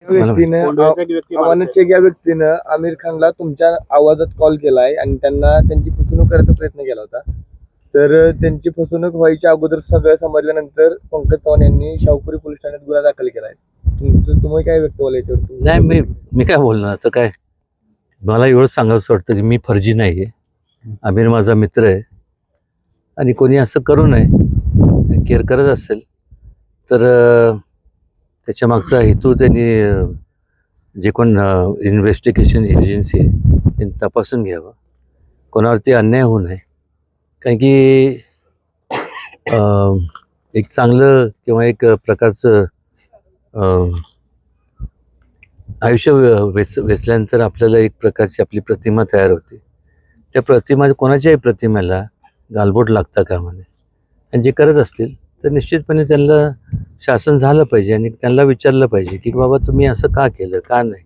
अमानतशेख या व्यक्तीनं आमिर खानला तुमच्या आवाजात कॉल केलाय आणि त्यांना त्यांची फसवणूक करायचा प्रयत्न केला होता. तर त्यांची फसवणूक व्हायच्या अगोदर सगळं समजल्यानंतर पंकज चव्हाण यांनी शाहूपुरी पोलीस ठाण्यात गुन्हा दाखल केलाय. तुम्ही काय व्यक्त व्हाल याच्यावर? नाही, मी काय बोलणार आता. काय मला एवढं सांगावंसं वाटतं की मी फर्जी नाही आहे. आमिर माझा मित्र आहे आणि कोणी असं करू नये. केअर करत असेल तर त्याच्या मागचा हेतू त्यांनी जे कोण इन्व्हेस्टिगेशन एजन्सी आहे त्यांनी तपासून घ्यावं. कोणावरती अन्याय होऊ नये. कारण की एक चांगलं किंवा एक प्रकारचं आयुष्य वेचल्यानंतर आपल्याला एक प्रकारची आपली प्रतिमा तयार होते. त्या प्रतिमा कोणाच्याही प्रतिमेला गालबोट लागता कामा नये. आणि जे करत असतील तर निश्चितपणे त्यांना शासन झालं पाहिजे आणि त्यांना विचारलं पाहिजे की बाबा तुम्ही असं का केलं, का नाही.